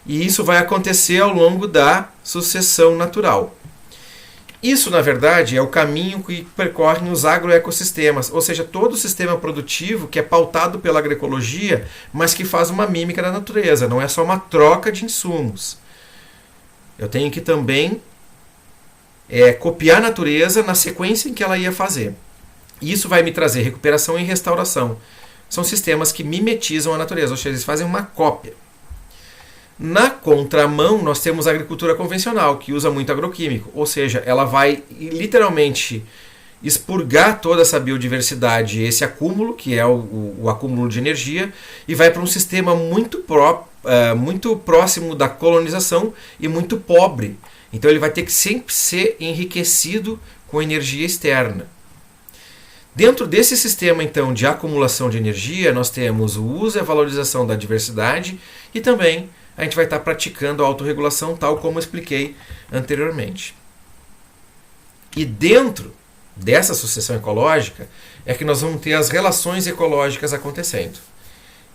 E isso vai acontecer ao longo da sucessão natural. Isso, na verdade, é o caminho que percorrem os agroecossistemas, ou seja, todo o sistema produtivo que é pautado pela agroecologia, mas que faz uma mímica da natureza, não é só uma troca de insumos. Eu tenho que também copiar a natureza na sequência em que ela ia fazer. E isso vai me trazer recuperação e restauração. São sistemas que mimetizam a natureza, ou seja, eles fazem uma cópia. Na contramão, nós temos a agricultura convencional, que usa muito agroquímico, ou seja, ela vai literalmente expurgar toda essa biodiversidade, esse acúmulo, que é o acúmulo de energia, e vai para um sistema muito próximo da colonização e muito pobre. Então ele vai ter que sempre ser enriquecido com energia externa. Dentro desse sistema, então, de acumulação de energia, nós temos o uso e a valorização da diversidade e também a gente vai estar praticando a autorregulação, tal como eu expliquei anteriormente. E dentro dessa sucessão ecológica é que nós vamos ter as relações ecológicas acontecendo.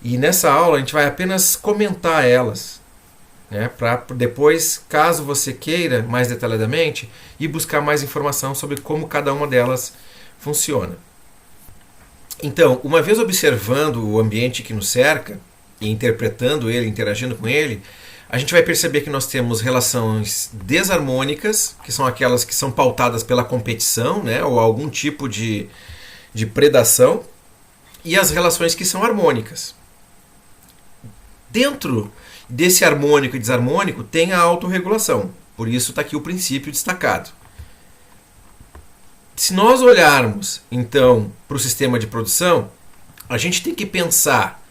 E nessa aula a gente vai apenas comentar elas, né, para depois, caso você queira mais detalhadamente, ir buscar mais informação sobre como cada uma delas funciona. Então, uma vez observando o ambiente que nos cerca, e interpretando ele, interagindo com ele, a gente vai perceber que nós temos relações desarmônicas, que são aquelas que são pautadas pela competição, né, ou algum tipo de predação, e as relações que são harmônicas. Dentro desse harmônico e desarmônico tem a autorregulação. Por isso está aqui o princípio destacado. Se nós olharmos, então, para o sistema de produção, a gente tem que pensar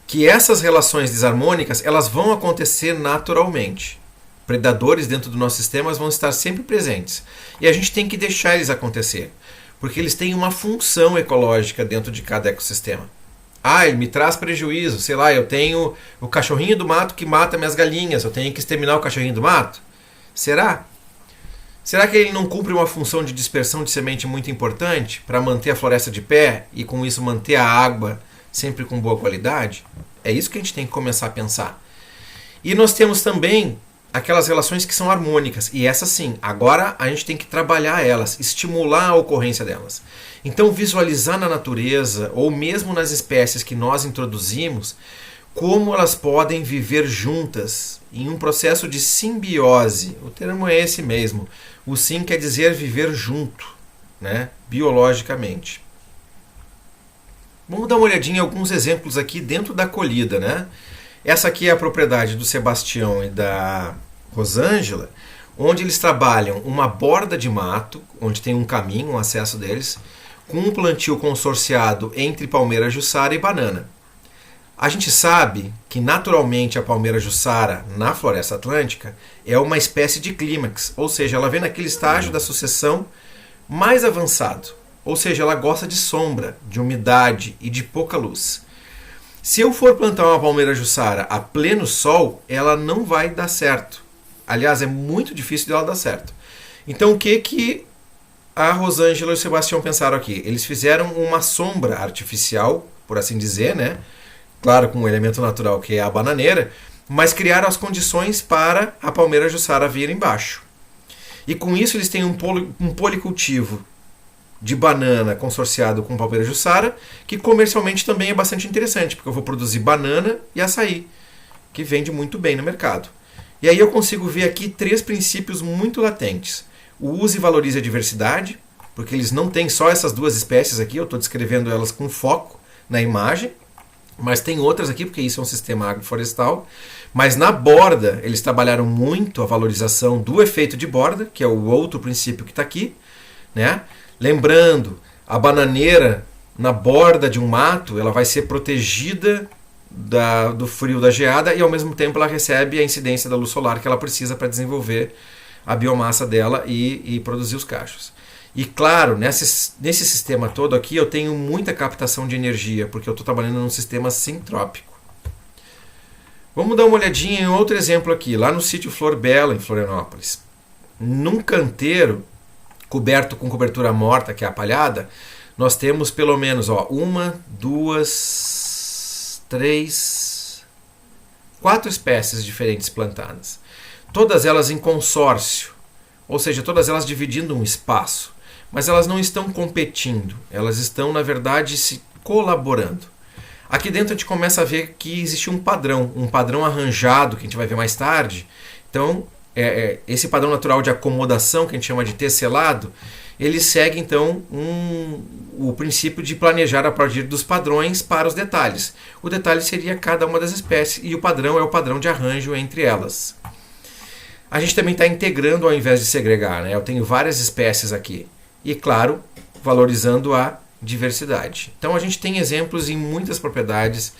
que essas relações desarmônicas elas vão acontecer naturalmente. Predadores dentro do nosso sistema vão estar sempre presentes. E a gente tem que deixar eles acontecer, porque eles têm uma função ecológica dentro de cada ecossistema. Ele me traz prejuízo, sei lá, eu tenho o cachorrinho do mato que mata minhas galinhas, eu tenho que exterminar o cachorrinho do mato? Será? Será que ele não cumpre uma função de dispersão de semente muito importante para manter a floresta de pé e com isso manter a água sempre com boa qualidade? É isso que a gente tem que começar a pensar. E nós temos também aquelas relações que são harmônicas. E essas sim, agora a gente tem que trabalhar elas, estimular a ocorrência delas. Então visualizar na natureza, ou mesmo nas espécies que nós introduzimos, como elas podem viver juntas em um processo de simbiose. O termo é esse mesmo. O sim quer dizer viver junto, né? Biologicamente. Vamos dar uma olhadinha em alguns exemplos aqui dentro da colhida, né? Essa aqui é a propriedade do Sebastião e da Rosângela, onde eles trabalham uma borda de mato, onde tem um caminho, um acesso deles, com um plantio consorciado entre palmeira jussara e banana. A gente sabe que naturalmente a palmeira jussara na floresta atlântica é uma espécie de clímax, ou seja, ela vem naquele estágio da sucessão mais avançado, ou seja, ela gosta de sombra, de umidade e de pouca luz. Se eu for plantar uma palmeira jussara a pleno sol, ela não vai dar certo. Aliás, é muito difícil dela dar certo. Então, o que a Rosângela e o Sebastião pensaram aqui? Eles fizeram uma sombra artificial, por assim dizer, né? Claro, com um elemento natural que é a bananeira, mas criaram as condições para a palmeira jussara vir embaixo. E com isso eles têm um policultivo de banana consorciado com palmeira jussara, que comercialmente também é bastante interessante, porque eu vou produzir banana e açaí, que vende muito bem no mercado. E aí eu consigo ver aqui 3 princípios muito latentes. O use e valorize a diversidade, porque eles não têm só essas 2 espécies aqui, eu estou descrevendo elas com foco na imagem, mas tem outras aqui, porque isso é um sistema agroflorestal. Mas na borda, eles trabalharam muito a valorização do efeito de borda, que é o outro princípio que está aqui, né? Lembrando, a bananeira na borda de um mato, ela vai ser protegida do frio da geada e ao mesmo tempo ela recebe a incidência da luz solar que ela precisa para desenvolver a biomassa dela e produzir os cachos. E claro, nesse sistema todo aqui eu tenho muita captação de energia, porque eu estou trabalhando num sistema sintrópico. Vamos dar uma olhadinha em outro exemplo aqui, lá no sítio Flor Bela, em Florianópolis. Num canteiro coberto com cobertura morta, que é a palhada, nós temos pelo menos 1, 2, 3, 4 espécies diferentes plantadas. Todas elas em consórcio, ou seja, todas elas dividindo um espaço. Mas elas não estão competindo, elas estão, na verdade, se colaborando. Aqui dentro a gente começa a ver que existe um padrão arranjado, que a gente vai ver mais tarde. Então, esse padrão natural de acomodação, que a gente chama de tecelado, ele segue, então, o princípio de planejar a partir dos padrões para os detalhes. O detalhe seria cada uma das espécies, e o padrão é o padrão de arranjo entre elas. A gente também está integrando ao invés de segregar, né? Eu tenho várias espécies aqui. E, claro, valorizando a diversidade. Então, a gente tem exemplos em muitas propriedades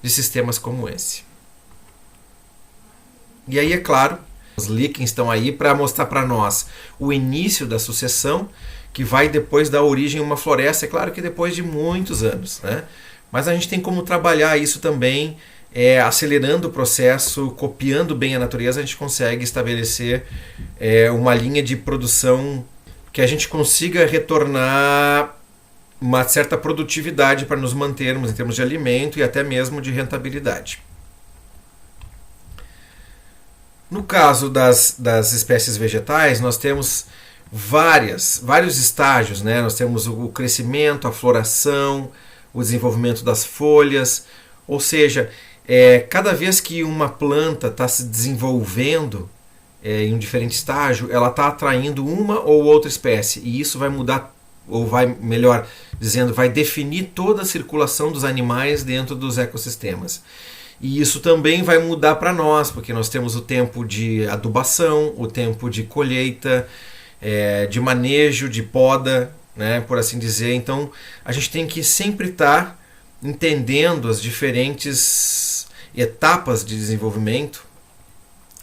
de sistemas como esse. E aí, é claro, os líquens estão aí para mostrar para nós o início da sucessão, que vai depois dar origem a uma floresta, é claro que depois de muitos anos, né? Mas a gente tem como trabalhar isso também, acelerando o processo, copiando bem a natureza, a gente consegue estabelecer uma linha de produção que a gente consiga retornar uma certa produtividade para nos mantermos em termos de alimento e até mesmo de rentabilidade. No caso das espécies vegetais, nós temos vários estágios, né? Nós temos o crescimento, a floração, o desenvolvimento das folhas, ou seja, cada vez que uma planta está se desenvolvendo em um diferente estágio, ela está atraindo uma ou outra espécie, e isso vai mudar, ou vai, melhor dizendo, vai definir toda a circulação dos animais dentro dos ecossistemas. E isso também vai mudar para nós, porque nós temos o tempo de adubação, o tempo de colheita, de manejo, de poda, né, por assim dizer. Então a gente tem que sempre estar entendendo as diferentes etapas de desenvolvimento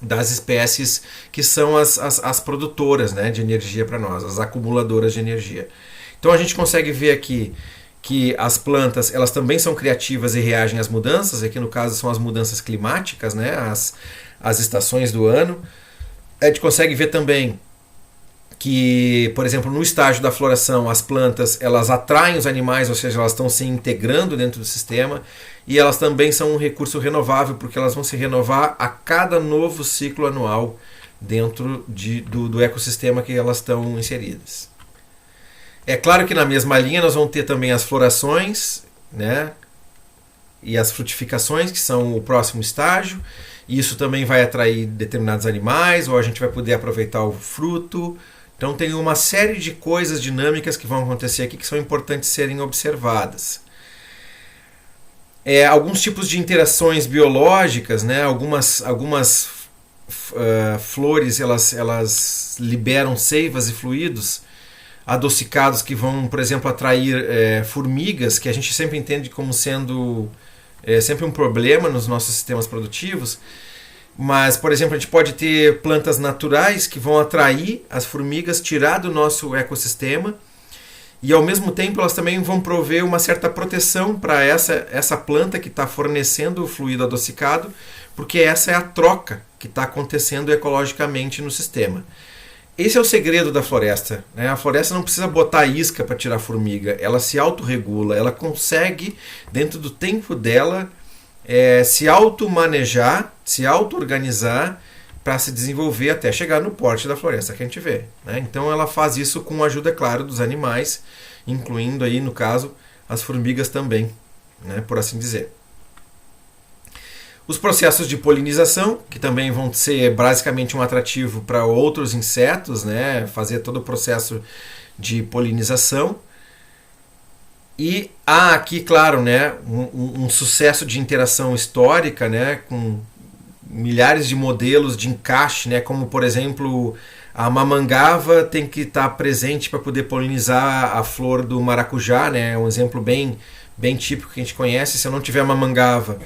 das espécies que são as produtoras, né, de energia para nós, as acumuladoras de energia. Então a gente consegue ver aqui que as plantas, elas também são criativas e reagem às mudanças. Aqui no caso são as mudanças climáticas, né, as estações do ano. A gente consegue ver também que, por exemplo, no estágio da floração, as plantas, elas atraem os animais, ou seja, elas estão se integrando dentro do sistema, e elas também são um recurso renovável, porque elas vão se renovar a cada novo ciclo anual dentro do ecossistema que elas estão inseridas. É claro que na mesma linha nós vamos ter também as florações, né, e as frutificações, que são o próximo estágio. Isso também vai atrair determinados animais, ou a gente vai poder aproveitar o fruto. Então tem uma série de coisas dinâmicas que vão acontecer aqui que são importantes serem observadas. Alguns tipos de interações biológicas, né, algumas flores elas liberam seivas e fluidos adocicados que vão, por exemplo, atrair formigas, que a gente sempre entende como sendo sempre um problema nos nossos sistemas produtivos. Mas, por exemplo, a gente pode ter plantas naturais que vão atrair as formigas, tirar do nosso ecossistema, e ao mesmo tempo elas também vão prover uma certa proteção para essa planta que está fornecendo o fluido adocicado, porque essa é a troca que está acontecendo ecologicamente no sistema. Esse é o segredo da floresta, né? A floresta não precisa botar isca para tirar formiga, ela se autorregula, ela consegue, dentro do tempo dela, se auto-manejar, se auto-organizar para se desenvolver até chegar no porte da floresta que a gente vê, né? Então ela faz isso com a ajuda, claro, dos animais, incluindo aí, no caso, as formigas também, né, por assim dizer. Os processos de polinização, que também vão ser basicamente um atrativo para outros insetos, né, fazer todo o processo de polinização. E há aqui, claro, né, um sucesso de interação histórica, né, com milhares de modelos de encaixe, né, como, por exemplo, a mamangava tem que estar presente para poder polinizar a flor do maracujá, né, um exemplo bem típico que a gente conhece. Se eu não tiver mamangava,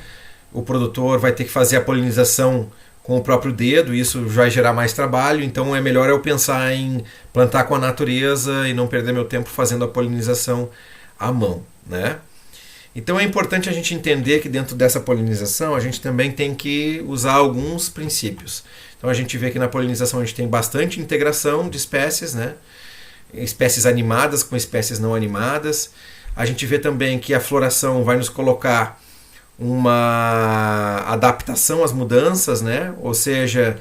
o produtor vai ter que fazer a polinização com o próprio dedo, e isso vai gerar mais trabalho. Então é melhor eu pensar em plantar com a natureza e não perder meu tempo fazendo a polinização à mão, né? Então é importante a gente entender que dentro dessa polinização a gente também tem que usar alguns princípios. Então a gente vê que na polinização a gente tem bastante integração de espécies, né? Espécies animadas com espécies não animadas. A gente vê também que a floração vai nos colocar uma adaptação às mudanças, né? Ou seja,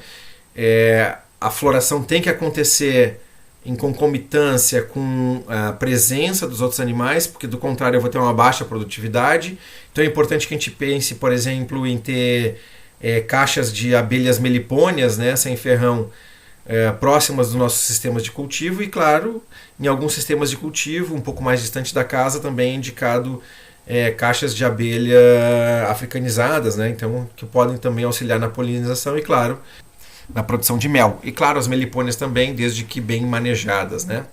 a floração tem que acontecer em concomitância com a presença dos outros animais, porque do contrário eu vou ter uma baixa produtividade. Então é importante que a gente pense, por exemplo, em ter caixas de abelhas melipônias, né, sem ferrão, próximas dos nossos sistemas de cultivo, e claro, em alguns sistemas de cultivo, um pouco mais distante da casa, também é indicado caixas de abelha africanizadas, né, então, que podem também auxiliar na polinização e, claro, na produção de mel. E claro, as melipônias também, desde que bem manejadas, né?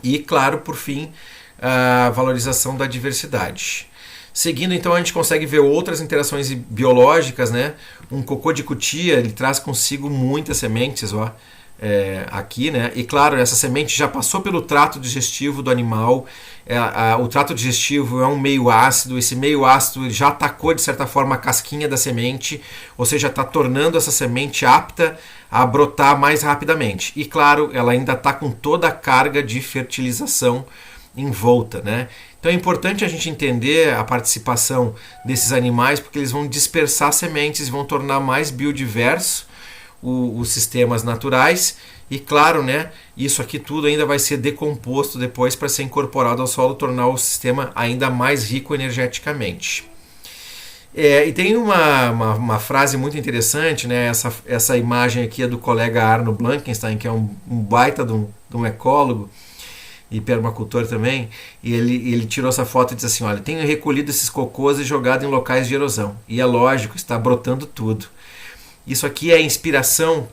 E claro, por fim, a valorização da diversidade. Seguindo, então, a gente consegue ver outras interações biológicas, né? Um cocô de cutia, ele traz consigo muitas sementes, ó, aqui, né? E claro, essa semente já passou pelo trato digestivo do animal. O trato digestivo é um meio ácido. Esse meio ácido já atacou de certa forma a casquinha da semente, ou seja, está tornando essa semente apta a brotar mais rapidamente. E claro, ela ainda está com toda a carga de fertilização em volta, né? Então é importante a gente entender a participação desses animais, porque eles vão dispersar sementes e vão tornar mais biodiverso os sistemas naturais. E claro, né, isso aqui tudo ainda vai ser decomposto depois para ser incorporado ao solo, tornar o sistema ainda mais rico energeticamente. E tem uma frase muito interessante, né? Essa imagem aqui é do colega Arno Blankenstein, que é um baita de um ecólogo. e permacultor também, e ele tirou essa foto e disse assim, olha, tenho recolhido esses cocôs e jogado em locais de erosão. E é lógico, está brotando tudo. Isso aqui é a inspiração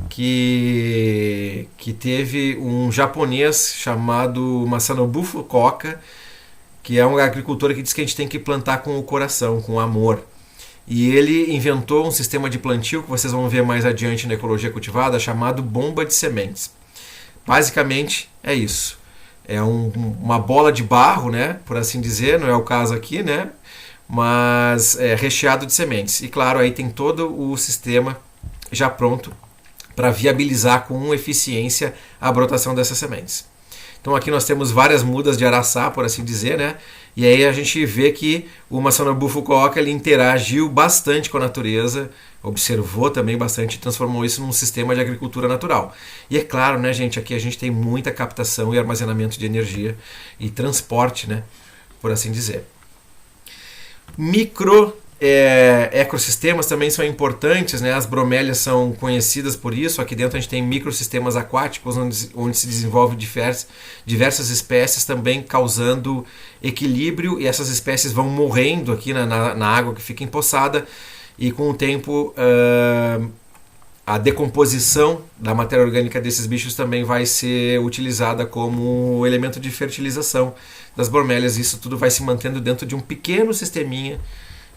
que teve um japonês chamado Masanobu Fukuoka, que é um agricultor que diz que a gente tem que plantar com o coração, com amor. E ele inventou um sistema de plantio, que vocês vão ver mais adiante na Ecologia Cultivada, chamado bomba de sementes. Basicamente é isso. É uma bola de barro, né, por assim dizer, não é o caso aqui, né, mas é recheado de sementes. E claro, aí tem todo o sistema já pronto para viabilizar com eficiência a brotação dessas sementes. Então aqui nós temos várias mudas de araçá, por assim dizer, né? E aí a gente vê que o Masanobu Fukuoka ele interagiu bastante com a natureza, observou também bastante e transformou isso num sistema de agricultura natural. E é claro, né, gente, aqui a gente tem muita captação e armazenamento de energia e transporte, né, por assim dizer. Ecossistemas também são importantes, né? As bromélias são conhecidas por isso. Aqui dentro a gente tem microsistemas aquáticos onde se desenvolve diversas espécies, também causando equilíbrio, e essas espécies vão morrendo aqui na água que fica empoçada, e com o tempo a decomposição da matéria orgânica desses bichos também vai ser utilizada como elemento de fertilização das bromélias. Isso tudo vai se mantendo dentro de um pequeno sisteminha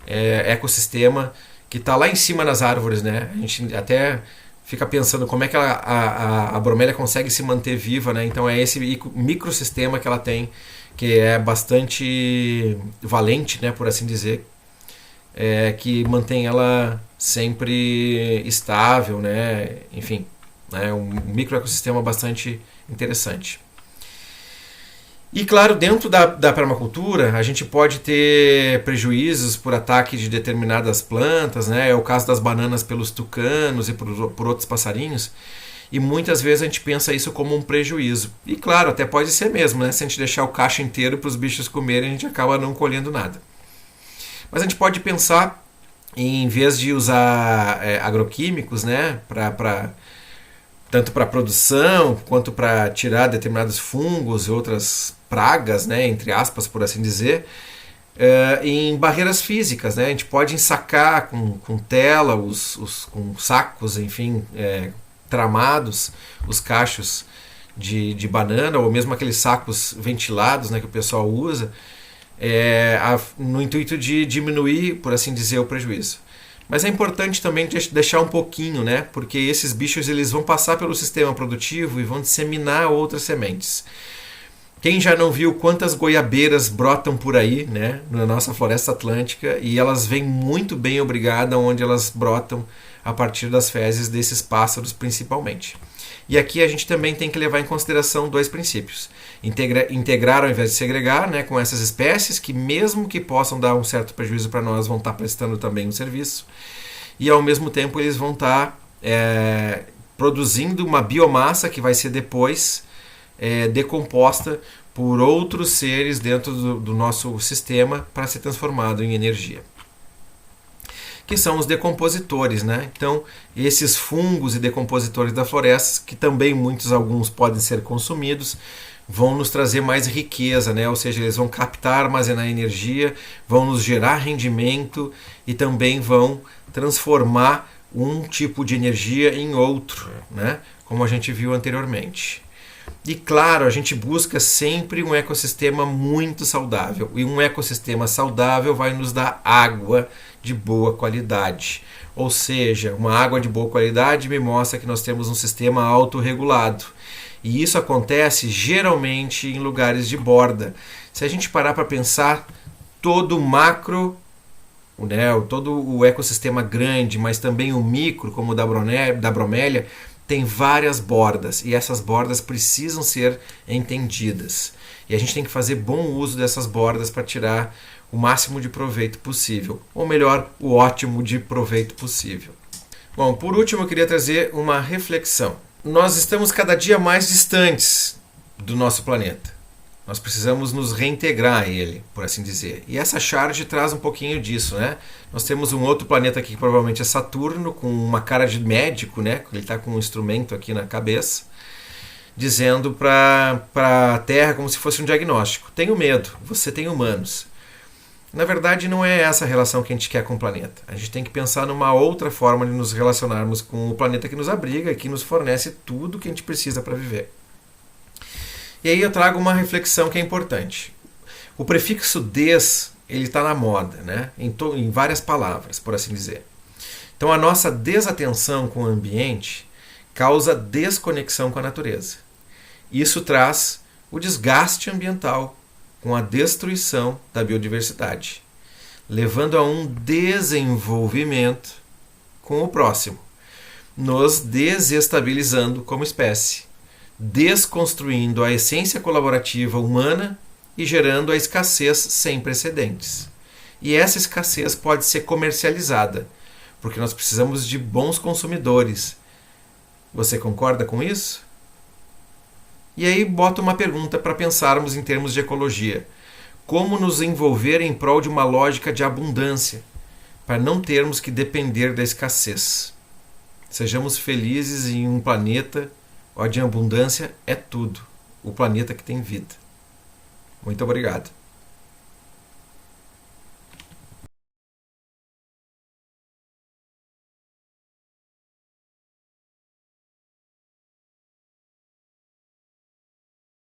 ecossistema que está lá em cima nas árvores, né? A gente até fica pensando como é que a bromélia consegue se manter viva, né? Então é esse microsistema que ela tem, que é bastante valente, né, por assim dizer, que mantém ela sempre estável, né? Enfim, é um microecossistema bastante interessante. E claro, dentro da permacultura, a gente pode ter prejuízos por ataque de determinadas plantas, né? É o caso das bananas pelos tucanos e por outros passarinhos. E muitas vezes a gente pensa isso como um prejuízo. E claro, até pode ser mesmo, né? Se a gente deixar o cacho inteiro para os bichos comerem, a gente acaba não colhendo nada. Mas a gente pode pensar, em vez de usar agroquímicos, né? Tanto para produção quanto para tirar determinados fungos e outras pragas, né, entre aspas, por assim dizer, em barreiras físicas, né? A gente pode ensacar com tela, com sacos, enfim, tramados, os cachos de banana, ou mesmo aqueles sacos ventilados, né, que o pessoal usa, no intuito de diminuir, por assim dizer, o prejuízo. Mas é importante também deixar um pouquinho, né? Porque esses bichos eles vão passar pelo sistema produtivo e vão disseminar outras sementes. Quem já não viu quantas goiabeiras brotam por aí, né, na nossa floresta atlântica, e elas vêm muito bem, obrigada, onde elas brotam a partir das fezes desses pássaros principalmente. E aqui a gente também tem que levar em consideração dois princípios. Integrar ao invés de segregar, né, com essas espécies que, mesmo que possam dar um certo prejuízo para nós, vão estar prestando também um serviço. E ao mesmo tempo eles vão estar produzindo uma biomassa que vai ser depois decomposta por outros seres dentro do nosso sistema para ser transformado em energia, que são os decompositores, né? Então, esses fungos e decompositores da floresta, que também alguns podem ser consumidos, vão nos trazer mais riqueza, né? Ou seja, eles vão captar, armazenar energia, vão nos gerar rendimento e também vão transformar um tipo de energia em outro, né? Como a gente viu anteriormente. E claro, a gente busca sempre um ecossistema muito saudável. E um ecossistema saudável vai nos dar água de boa qualidade. Ou seja, uma água de boa qualidade me mostra que nós temos um sistema autorregulado. E isso acontece geralmente em lugares de borda. Se a gente parar para pensar, todo o macro, todo o ecossistema grande, mas também o micro, como o da bromélia, tem várias bordas, e essas bordas precisam ser entendidas. E a gente tem que fazer bom uso dessas bordas para tirar o máximo de proveito possível, ou melhor, o ótimo de proveito possível. Bom, por último eu queria trazer uma reflexão. Nós estamos cada dia mais distantes do nosso planeta. Nós precisamos nos reintegrar a ele, por assim dizer. E essa charge traz um pouquinho disso, né? Nós temos um outro planeta aqui que provavelmente é Saturno, com uma cara de médico, né? Ele está com um instrumento aqui na cabeça. dizendo para a Terra como se fosse um diagnóstico. Tenho medo, você tem humanos. Na verdade, não é essa a relação que a gente quer com o planeta. A gente tem que pensar numa outra forma de nos relacionarmos com o planeta que nos abriga e que nos fornece tudo que a gente precisa para viver. E aí eu trago uma reflexão que é importante. O prefixo des, ele está na moda, né? Em várias palavras, por assim dizer. Então a nossa desatenção com o ambiente causa desconexão com a natureza. Isso traz o desgaste ambiental com a destruição da biodiversidade, levando a um desenvolvimento com o próximo, nos desestabilizando como espécie, desconstruindo a essência colaborativa humana e gerando a escassez sem precedentes. E essa escassez pode ser comercializada, porque nós precisamos de bons consumidores. Você concorda com isso? E aí boto uma pergunta para pensarmos em termos de ecologia. Como nos envolver em prol de uma lógica de abundância, para não termos que depender da escassez? Sejamos felizes em um planeta onde a abundância é tudo. O planeta que tem vida. Muito obrigado.